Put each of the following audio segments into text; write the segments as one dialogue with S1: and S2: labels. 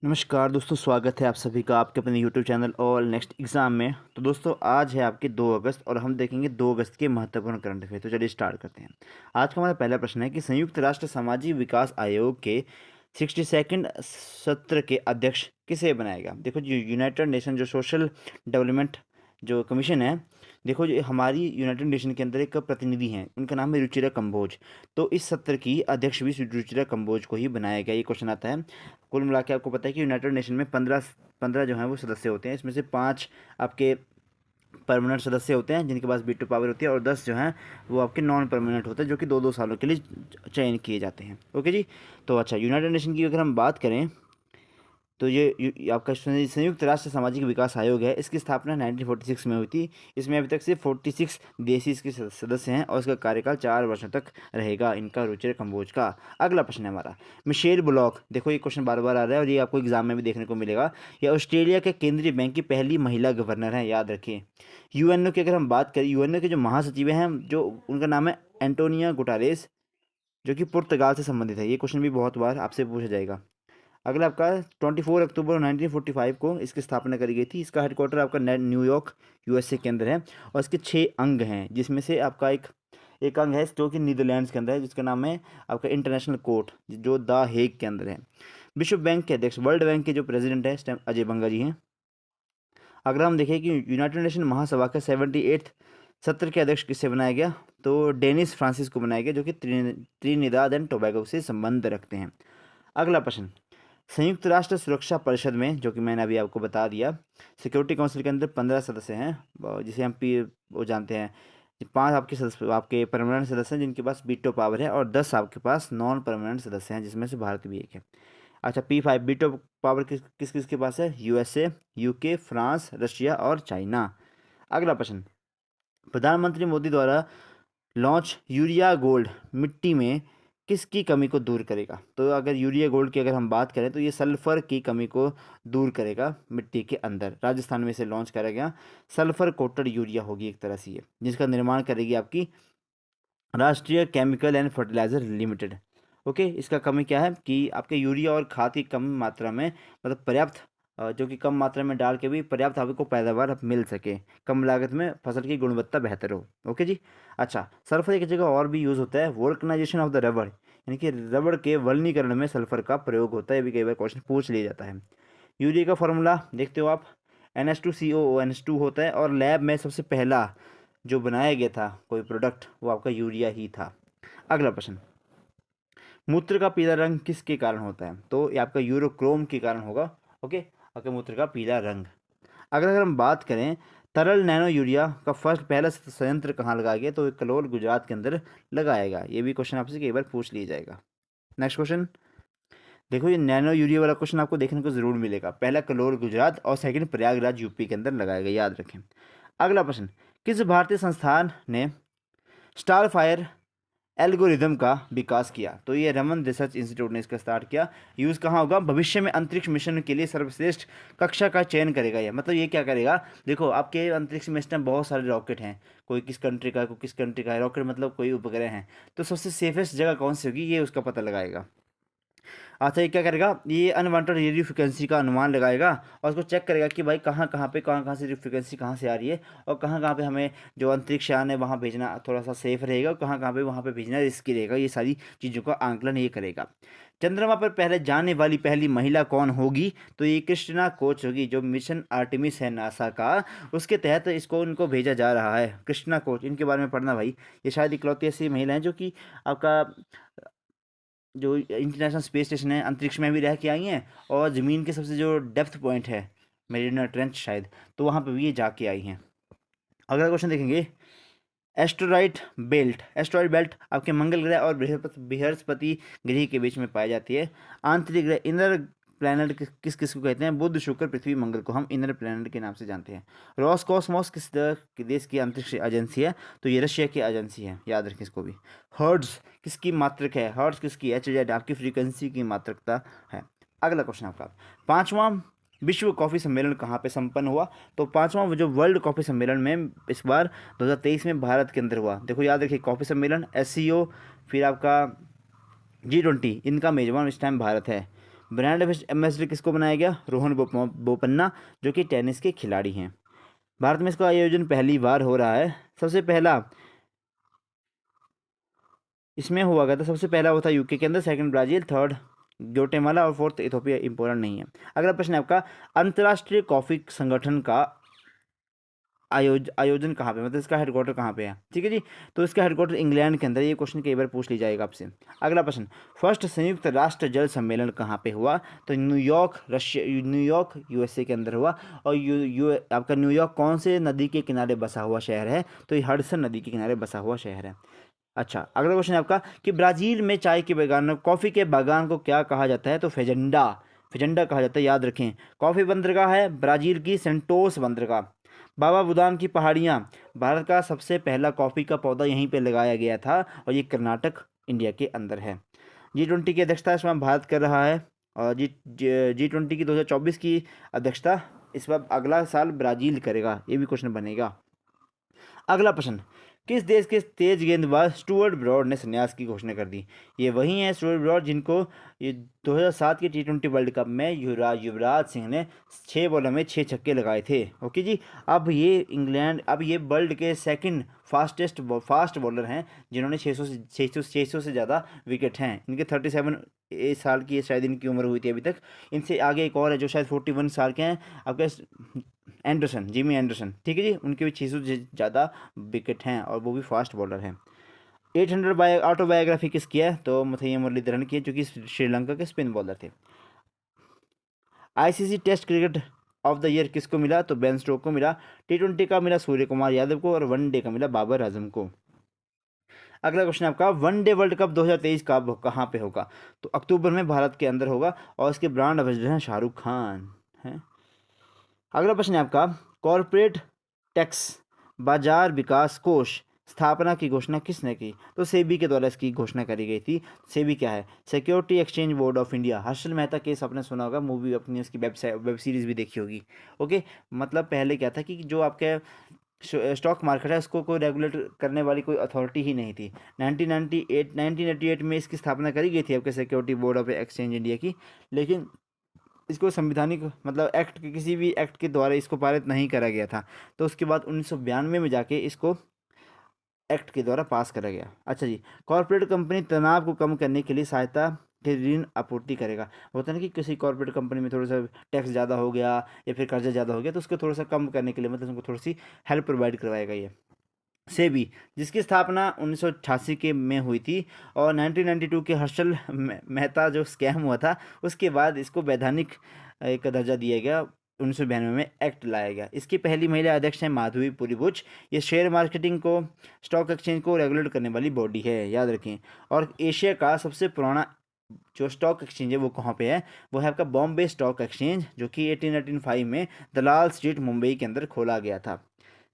S1: नमस्कार दोस्तों, स्वागत है आप सभी का आपके अपने यूट्यूब चैनल और नेक्स्ट एग्ज़ाम में। तो दोस्तों आज है आपके 2 अगस्त और हम देखेंगे 2 अगस्त के महत्वपूर्ण करंट अफेयर। तो चलिए स्टार्ट करते हैं। आज का हमारा पहला प्रश्न है कि संयुक्त राष्ट्र सामाजिक विकास आयोग के 62nd सत्र के अध्यक्ष किसे बनाएगा। देखो जो यूनाइटेड नेशन जो सोशल डेवलपमेंट जो कमीशन है, देखो जो हमारी यूनाइटेड नेशन के अंदर एक प्रतिनिधि हैं, उनका नाम है रुचिरा कंबोज। तो इस सत्र की अध्यक्ष भी रुचिरा कंबोज को ही बनाया गया। ये क्वेश्चन आता है। कुल मिला के आपको पता है कि यूनाइटेड नेशन में 15 जो हैं वो सदस्य होते हैं। इसमें से 5 आपके परमानेंट सदस्य होते हैं जिनके पास वीटो पावर होती है, और 10 जो हैं वो आपके नॉन परमानेंट होते हैं जो कि 2-2 सालों के लिए चयन किए जाते हैं। ओके जी। तो अच्छा, यूनाइटेड नेशन की अगर हम बात करें तो ये आपका संयुक्त राष्ट्र सामाजिक विकास आयोग है। इसकी स्थापना 1946 में हुई थी। इसमें अभी तक सिर्फ 46 देश इसके सदस्य हैं और इसका कार्यकाल 4 वर्षों तक रहेगा इनका, रुचिर कंबोज का। अगला प्रश्न है हमारा मिशेल ब्लॉक। देखो ये क्वेश्चन बार बार आ रहा है और ये आपको एग्जाम में भी देखने को मिलेगा। ये ऑस्ट्रेलिया के केंद्रीय बैंक की पहली महिला गवर्नर हैं, याद रखिए। यूएनओ की अगर हम बात करें, यूएनओ के जो महासचिव हैं, जो उनका नाम है एंटोनिया गुटारेस, जो कि पुर्तगाल से संबंधित है। ये क्वेश्चन भी बहुत बार आपसे पूछा जाएगा। अगला आपका 24 अक्टूबर 1945 को इसकी स्थापना करी गई थी। इसका हेडक्वार्टर आपका न्यूयॉर्क यूएसए के अंदर है और इसके 6 अंग हैं, जिसमें से आपका एक अंग है जो कि नीदरलैंड्स के अंदर है, जिसका नाम है आपका इंटरनेशनल कोर्ट, जो द हेग के अंदर है। विश्व बैंक के अध्यक्ष, वर्ल्ड बैंक के जो प्रेसिडेंट है इस टाइम अजय बंगा जी हैं। अगर हम देखें कि यूनाइटेड नेशन महासभा का 78th सत्र के अध्यक्ष किसे बनाया गया, तो डेनिस फ्रांसिस को बनाया गया, जो कि त्रिनिदाद एंड टोबैगो से संबंध रखते हैं। अगला प्रश्न, संयुक्त राष्ट्र सुरक्षा परिषद में, जो कि मैंने अभी आपको बता दिया, सिक्योरिटी काउंसिल के अंदर 15 सदस्य हैं, जिसे हम पी वो जानते हैं। 5 आपके सदस्य आपके परमानेंट सदस्य हैं जिनके पास वीटो पावर है, और 10 आपके पास नॉन परमानेंट सदस्य हैं, जिसमें से भारत भी एक है। अच्छा, P5 वीटो पावर किस किस के पास है? यूएसए, यूके, फ्रांस, रशिया और चाइना। अगला प्रश्न, प्रधानमंत्री मोदी द्वारा लॉन्च यूरिया गोल्ड मिट्टी में किसकी कमी को दूर करेगा। तो अगर यूरिया गोल्ड की अगर हम बात करें तो ये सल्फर की कमी को दूर करेगा मिट्टी के अंदर। राजस्थान में इसे लॉन्च करा गया। सल्फर कोटेड यूरिया होगी एक तरह से ये, जिसका निर्माण करेगी आपकी Rashtriya chemical and fertiliser limited. Okay, इसका कमी क्या है कि आपके यूरिया और खाद की कम मात्रा में, मतलब पर्याप्त जो कि कम मात्रा में डाल के भी पर्याप्त आपको पैदावार मिल सके, कम लागत में फसल की गुणवत्ता बेहतर हो। ओके जी। अच्छा, सल्फर एक जगह और भी यूज़ होता है, वोल्कनाइजेशन ऑफ द रबड़, यानी कि रबड़ के वल्नीकरण में सल्फर का प्रयोग होता है। ये भी कई बार क्वेश्चन पूछ लिया जाता है। यूरिया का फॉर्मूला देखते हो आप, NH2COO होता है, और लैब में सबसे पहला जो बनाया गया था कोई प्रोडक्ट, वो आपका यूरिया ही था। अगला प्रश्न, मूत्र का पीला रंग किसके कारण होता है? तो ये आपका यूरोक्रोम के कारण होगा। ओके, ओके, मूत्र का पीला रंग। अगर हम बात करें तरल नैनो यूरिया का पहला संयंत्र कहाँ लगाया गया, तो कलोल गुजरात के अंदर लगाया गया। ये भी क्वेश्चन आपसे कई बार पूछ लिया जाएगा। नेक्स्ट क्वेश्चन देखो, ये नैनो यूरिया वाला क्वेश्चन आपको देखने को जरूर मिलेगा। पहला कलोल गुजरात और सेकंड प्रयागराज यूपी के अंदर लगाया गया, याद रखें। अगला प्रश्न, किस भारतीय संस्थान ने स्टार फायर एल्गोरिदम का विकास किया? तो ये रमन रिसर्च इंस्टीट्यूट ने इसका स्टार्ट किया। यूज़ कहाँ होगा? भविष्य में अंतरिक्ष मिशन के लिए सर्वश्रेष्ठ कक्षा का चयन करेगा ये। मतलब ये क्या करेगा, देखो आपके अंतरिक्ष में इस टाइम बहुत सारे रॉकेट हैं, कोई किस कंट्री का, कोई किस कंट्री का है रॉकेट, मतलब कोई उपग्रह हैं, तो सबसे सेफेस्ट जगह कौन सी होगी ये उसका पता लगाएगा। अच्छा, ये क्या करेगा, ये अनवांटेड रेडियो फ्रिक्वेंसी का अनुमान लगाएगा और उसको चेक करेगा कि भाई कहाँ से फ्रिक्वेंसी कहाँ से आ रही है, और कहाँ पे हमें जो अंतरिक्ष यान है वहाँ भेजना थोड़ा सा सेफ रहेगा, और कहाँ पे वहाँ पे भेजना रिस्की रहेगा। ये सारी चीज़ों का आंकलन ये करेगा। चंद्रमा पर पहले जाने वाली पहली महिला कौन होगी? तो ये कृष्णा कोच होगी। जो मिशन आर्टेमिस है नासा का, उसके तहत इसको उनको भेजा जा रहा है। कृष्णा कोच, इनके बारे में पढ़ना भाई। ये शायद इकलौती ऐसी महिला हैं जो कि आपका जो इंटरनेशनल स्पेस स्टेशन है अंतरिक्ष में भी रह के आई हैं, और ज़मीन के सबसे जो डेप्थ पॉइंट है मेरिना ट्रेंच शायद, तो वहाँ पे भी ये जाके आई हैं। अगला क्वेश्चन देखेंगे, एस्ट्रॉयड बेल्ट आपके मंगल ग्रह और बृहस्पति ग्रह के बीच में पाई जाती है। आंतरिक ग्रह इनर प्लैनेट किस किस को कहते हैं? बुध, शुक्र, पृथ्वी, मंगल को हम इनर प्लैनेट के नाम से जानते हैं। रॉसकॉस्मॉस किस देश की अंतरिक्ष एजेंसी है? तो ये रशिया की एजेंसी है, याद रखें इसको भी। हर्ट्ज किसकी मात्रक है? हर्ट्ज किसकी? HZ आपकी फ्रीक्वेंसी की मात्रकता है। अगला क्वेश्चन आपका, 5वां विश्व कॉफ़ी सम्मेलन कहाँ पे संपन्न हुआ? तो 5वां जो वर्ल्ड कॉफ़ी सम्मेलन में इस बार 2023 में भारत के अंदर हुआ। देखो याद रखिए, कॉफ़ी सम्मेलन, SCO, फिर आपका G20, इनका मेजबान इस टाइम भारत है। ब्रांड एम्बेसडर किसको बनाया गया? रोहन बोपन्ना, जो कि टेनिस के खिलाड़ी हैं। भारत में इसका आयोजन पहली बार हो रहा है। सबसे पहला इसमें हुआ गया था, सबसे पहला वो था यूके के अंदर, सेकंड ब्राज़ील, थर्ड ग्वाटेमाला और फोर्थ इथोपिया। इंपॉर्टेंट नहीं है। अगला प्रश्न है आपका, अंतर्राष्ट्रीय कॉफ़ी संगठन का आयोजन कहाँ पे, मतलब इसका हेडक्वार्टर कहाँ पे है? ठीक है जी, तो इसका हेडक्वार्टर इंग्लैंड के अंदर। ये क्वेश्चन कई बार पूछ ली जाएगा आपसे। अगला प्रश्न, फर्स्ट संयुक्त राष्ट्र जल सम्मेलन कहाँ पे हुआ? तो न्यूयॉर्क, रशिया, न्यूयॉर्क यूएसए के अंदर हुआ। और आपका न्यूयॉर्क कौन से नदी के किनारे बसा हुआ शहर है? तो ये हडसन नदी के किनारे बसा हुआ शहर है। अच्छा, अगला क्वेश्चन है आपका कि ब्राज़ील में चाय के बागान, कॉफ़ी के बागान को क्या कहा जाता है? तो फेजेंडा, फेजेंडा कहा जाता है, याद रखें। कॉफ़ी बंदरगाह है ब्राज़ील की सेंटोस बंदरगाह। बाबा बुदान की पहाड़ियाँ, भारत का सबसे पहला कॉफ़ी का पौधा यहीं पे लगाया गया था और ये कर्नाटक इंडिया के अंदर है। G20 की अध्यक्षता इस बार भारत कर रहा है और G20 की 2024 की अध्यक्षता इस बार अगला साल ब्राज़ील करेगा। ये भी क्वेश्चन बनेगा। अगला प्रश्न, किस देश के तेज गेंदबाज स्टुअर्ट ब्रॉड ने संन्यास की घोषणा कर दी? ये वही हैं स्टुअर्ट ब्रॉड जिनको ये 2007 के T20 वर्ल्ड कप में युवराज सिंह ने 6 बॉलों में 6 छक्के लगाए थे। ओके जी, अब ये वर्ल्ड के सेकंड फास्ट बॉलर हैं जिन्होंने 600 से ज़्यादा विकेट हैं। इनके 37 साल की शायद इनकी उम्र हुई थी अभी तक। इनसे आगे एक और है जो शायद 41 साल के हैं, आपके जिमी एंडरसन। ठीक है जी, उनके भी 600 से ज़्यादा विकेट हैं और वो भी फास्ट बॉलर हैं। 800 ऑटोबायोग्राफी किसकी है? तो मुथैया मुरलीधरन की है, जो कि श्रीलंका के स्पिन बॉलर थे। ICC test cricket of the year किसको मिला? तो बेन स्टोक को मिला। T20 का मिला सूर्य कुमार यादव को और वनडे का मिला बाबर आजम को। अगला क्वेश्चन आपका, वनडे वर्ल्ड कप 2023 कहाँ पे होगा? तो अक्टूबर में भारत के अंदर होगा और इसके ब्रांड एम्बेसडर हैं शाहरुख खान हैं। अगला प्रश्न है आपका, कॉरपोरेट टैक्स बाजार विकास कोष स्थापना की घोषणा किसने की? तो सेबी के द्वारा इसकी घोषणा करी गई थी। सेबी क्या है? Security exchange board of India. Harshal Mehta case आपने सुना होगा, मूवी अपनी उसकी वेब सीरीज भी देखी होगी। ओके, मतलब पहले क्या था कि जो आपके स्टॉक मार्केट है उसको कोई रेगुलेट करने वाली कोई अथॉरिटी ही नहीं थी। 1988 में इसकी स्थापना करी गई थी आपके security board of exchange India की, लेकिन इसको संविधानिक मतलब एक्ट के किसी भी एक्ट के द्वारा इसको पारित नहीं करा गया था। तो उसके बाद 1992 में जाके इसको एक्ट के द्वारा पास करा गया। अच्छा जी, कॉर्पोरेट कंपनी तनाव को कम करने के लिए सहायता के ऋण आपूर्ति करेगा। होता है ना कि किसी कॉर्पोरेट कंपनी में थोड़ा सा टैक्स ज़्यादा हो गया या फिर कर्जा ज़्यादा हो गया, तो उसको थोड़ा सा कम करने के लिए मतलब उनको थोड़ी सी हेल्प प्रोवाइड करवाएगा ये। सेबी, जिसकी स्थापना 1988 के में हुई थी और 1992 के हर्षल मेहता जो स्कैम हुआ था उसके बाद इसको वैधानिक एक दर्जा दिया गया। 1992 में एक्ट लाया गया। इसकी पहली महिला अध्यक्ष है माधवी पुरीबुच। ये शेयर मार्केटिंग को, स्टॉक एक्सचेंज को रेगुलेट करने वाली बॉडी है, याद रखें। और एशिया का सबसे पुराना जो स्टॉक एक्सचेंज है वो कहाँ पे है? वो है आपका बॉम्बे स्टॉक एक्सचेंज, जो कि 1885 में दलाल स्ट्रीट मुंबई के अंदर खोला गया था।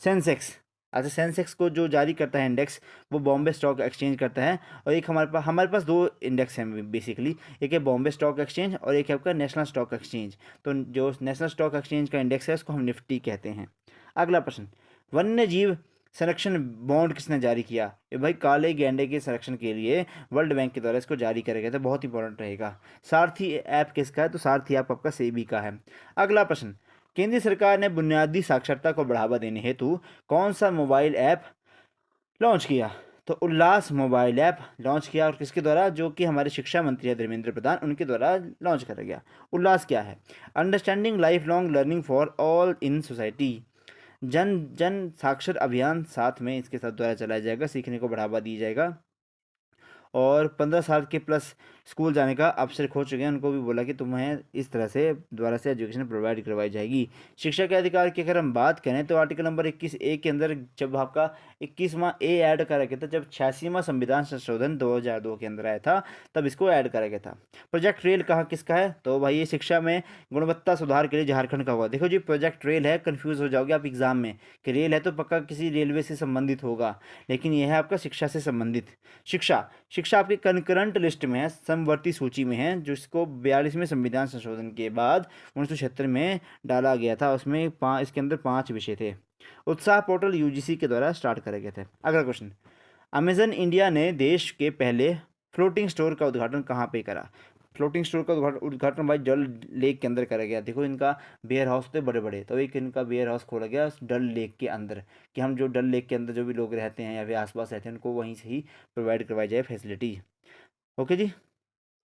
S1: सेंसेक्स, अच्छा सेंसेक्स को जो जारी करता है इंडेक्स वो बॉम्बे स्टॉक एक्सचेंज करता है। और एक हमारे पास दो इंडेक्स हैं बेसिकली, एक है बॉम्बे स्टॉक एक्सचेंज और एक है आपका नेशनल स्टॉक एक्सचेंज। तो जो नेशनल स्टॉक एक्सचेंज का इंडेक्स है उसको हम निफ्टी कहते हैं। अगला प्रश्न, वन्य जीव संरक्षण बॉन्ड किसने जारी किया? ये भाई काले गैंडे के संरक्षण के लिए वर्ल्ड बैंक के द्वारा इसको जारी करा गया था, बहुत इंपॉर्टेंट रहेगा। सारथी ऐप किसका है? तो सारथी ऐप आपका सेबी का है। अगला प्रश्न, केंद्र सरकार ने बुनियादी साक्षरता को बढ़ावा देने हेतु कौन सा मोबाइल ऐप लॉन्च किया? तो उल्लास मोबाइल ऐप लॉन्च किया, और किसके द्वारा? जो कि हमारे शिक्षा मंत्री है धर्मेंद्र प्रधान, उनके द्वारा लॉन्च करा गया। उल्लास क्या है? Understanding life long learning for all in society, जन जन साक्षर अभियान साथ में इसके साथ द्वारा चलाया जाएगा, सीखने को बढ़ावा दिया जाएगा। और 15 साल के प्लस स्कूल जाने का अवसर खो चुके हैं उनको भी बोला कि तुम्हें इस तरह से द्वारा से एजुकेशन प्रोवाइड करवाई जाएगी। शिक्षा के अधिकार की अगर हम बात करें तो आर्टिकल नंबर 21A के अंदर जब आपका 21वां ए ऐड करा गया था, जब 86वां संविधान संशोधन 2002 के अंदर आया था तब इसको ऐड करा गया था। प्रोजेक्ट रेल कहाँ किसका है? तो भाई ये शिक्षा में गुणवत्ता सुधार के लिए झारखंड का हुआ। देखो जी, प्रोजेक्ट रेल है, कन्फ्यूज़ हो जाओगे आप एग्जाम में कि रेल है तो पक्का किसी रेलवे से संबंधित होगा, लेकिन यह है आपका शिक्षा से संबंधित। शिक्षा शिक्षा आपकी कंकरंट लिस्ट में है, समवर्ती सूची में है, जिसको 42वें संविधान संशोधन के बाद 1976 में डाला गया था। उसमें इसके अंदर 5 विषय थे। उत्साह पोर्टल यूजीसी के द्वारा स्टार्ट करे गए थे। अगला क्वेश्चन, अमेजन इंडिया ने देश के पहले फ्लोटिंग स्टोर का उद्घाटन कहाँ पे करा? फ्लोटिंग स्टोर का उद्घाटन भाई डल लेक के अंदर करा गया। देखो इनका वेयर हाउस थे बड़े बड़े, तो एक इनका वेयर हाउस खोला गया डल लेक के अंदर, कि हम जो डल लेक के अंदर जो भी लोग रहते हैं या फिर आसपास रहते हैं उनको वहीं से ही प्रोवाइड करवाई जाए फैसिलिटी। ओके जी।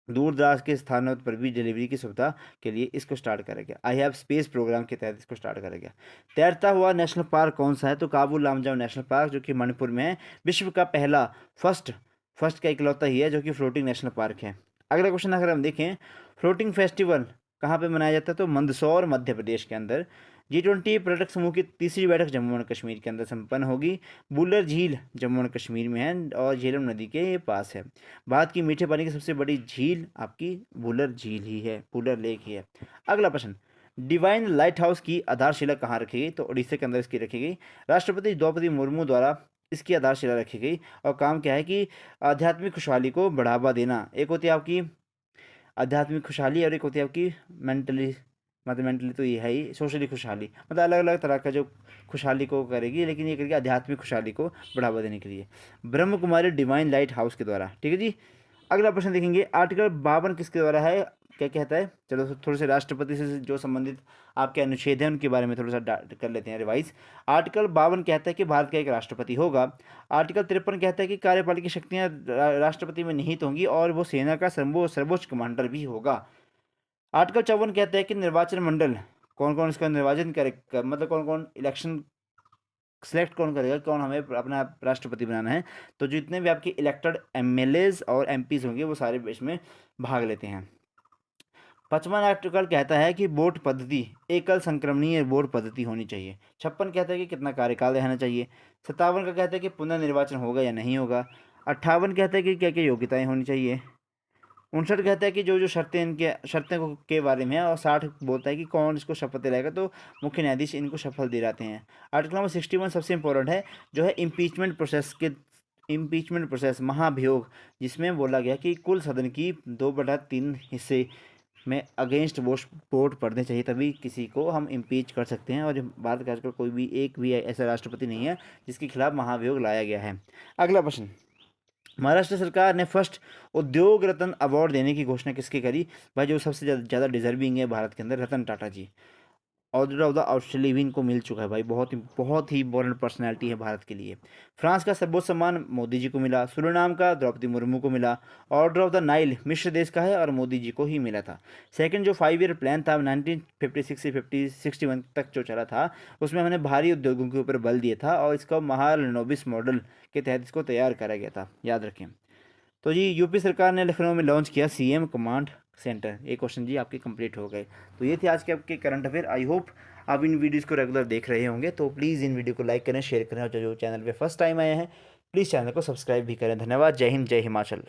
S1: दूर दराज के स्थानों पर भी डिलीवरी की सुविधा के लिए इसको स्टार्ट करा गया। आई हैव स्पेस प्रोग्राम के तहत इसको स्टार्ट करा गया। तैरता हुआ नेशनल पार्क कौन सा है? तो काबू लामजाओ नेशनल पार्क, जो कि मणिपुर में है, विश्व का पहला फर्स्ट फर्स्ट का इकलौता ही है जो कि फ्लोटिंग नेशनल पार्क है। अगला क्वेश्चन अगर हम देखें, फ्लोटिंग फेस्टिवल कहाँ पे मनाया जाता है? तो मंदसौर मध्य प्रदेश के अंदर। G20 पर्यटक समूह की तीसरी बैठक जम्मू एंड कश्मीर के अंदर संपन्न होगी। बुलर झील जम्मू एंड कश्मीर में है और झेलम नदी के पास है। भारत की मीठे पानी की सबसे बड़ी झील आपकी बुलर झील ही है, बुलर लेक ही है। अगला प्रश्न, डिवाइन लाइट हाउस की आधारशिला कहाँ रखी गई? तो उड़ीसा के अंदर इसकी रखी गई। राष्ट्रपति द्रौपदी मुर्मू द्वारा इसकी आधारशिला रखी गई और काम क्या है कि आध्यात्मिक खुशहाली को बढ़ावा देना। एक होती है आपकी आध्यात्मिक खुशहाली और एक होती है आपकी मेंटली, मतलब मेंटली तो ये है ही, सोशली खुशहाली, मतलब अलग अलग तरह का जो खुशहाली को करेगी, लेकिन ये करेगी आध्यात्मिक खुशहाली को बढ़ावा देने के लिए। Brahma Kumari divine light house के द्वारा। ठीक है जी। अगला प्रश्न देखेंगे, आर्टिकल 52 किसके द्वारा है? क्या कहता है? चलो थोड़े से राष्ट्रपति से जो संबंधित आपके अनुच्छेद हैं उनके बारे में थोड़ा सा कर लेते हैं रिवाइज। आर्टिकल 52 कहता है कि भारत का एक राष्ट्रपति होगा। आर्टिकल 53 कहता है कि कार्यपालिक शक्तियां राष्ट्रपति में निहित होंगी और वो सेना का सर्वोच्च कमांडर भी होगा। आर्टिकल 54 कहता है कि निर्वाचन मंडल कौन कौन इसका निर्वाचन करे, मतलब कौन कौन इलेक्शन सेलेक्ट कौन करेगा, कौन हमें अपना राष्ट्रपति बनाना है। तो जितने भी आपके इलेक्टेड एमएलएज और एमपीज होंगे वो सारे इसमें भाग लेते हैं। 55 आर्टिकल कहता है कि वोट पद्धति एकल संक्रमणीय वोट पद्धति होनी चाहिए। 56 कहता है कि कितना कार्यकाल रहना चाहिए। 57 का कहता है कि पुनर्निर्वाचन होगा या नहीं होगा। 58 कहता है कि क्या क्या योग्यताएं होनी चाहिए। 59 कहता है कि जो जो शर्तें इनके शर्तें के बारे में है, और 60 बोलता है कि कौन इसको शपथ दिलाएगा, तो मुख्य न्यायाधीश इनको शपथ दिलाते हैं। आर्टिकल नंबर 61 सबसे इंपॉर्टेंट है, जो है इम्पीचमेंट प्रोसेस महाभियोग, जिसमें बोला गया कि कुल सदन की 2/3 हिस्से में अगेंस्ट वोट पड़ने चाहिए, तभी किसी को हम इम्पीच कर सकते हैं। और भारत का आजकल कोई भी एक भी ऐसा राष्ट्रपति नहीं है जिसके खिलाफ महाभियोग लाया गया है। अगला प्रश्न, महाराष्ट्र सरकार ने फर्स्ट उद्योग रत्न अवार्ड देने की घोषणा किसकी करी? भाई जो सबसे ज़्यादा डिजर्विंग है भारत के अंदर, रतन टाटा जी। ऑर्डर ऑफ द ऑस्ट्रेलिया भी इनको मिल चुका है भाई, बहुत ही इंपॉर्टेंट पर्सनैलिटी है भारत के लिए। फ्रांस का सर्वोच्च सम्मान मोदी जी को मिला। सुरीनाम का द्रौपदी मुर्मू को मिला। ऑर्डर ऑफ द नाइल मिस्र देश का है और मोदी जी को ही मिला था। सेकंड जो 5 ईयर प्लान था 1956 से 61 तक जो चला था, उसमें हमने भारी उद्योगों के ऊपर बल दिया था और इसका महालनोबिस मॉडल के तहत इसको तैयार करा गया था, याद रखें। तो जी यूपी सरकार ने लखनऊ में लॉन्च किया सीएम कमांड सेंटर। ये क्वेश्चन जी आपके कंप्लीट हो गए। तो ये थे आज के आपके करंट अफेयर। आई होप आप इन वीडियोज़ को रेगुलर देख रहे होंगे। तो प्लीज़ इन वीडियो को लाइक करें, शेयर करें और जो चैनल पे फर्स्ट टाइम आए हैं प्लीज़ चैनल को सब्सक्राइब भी करें। धन्यवाद। जय हिंद, जय हिमाचल।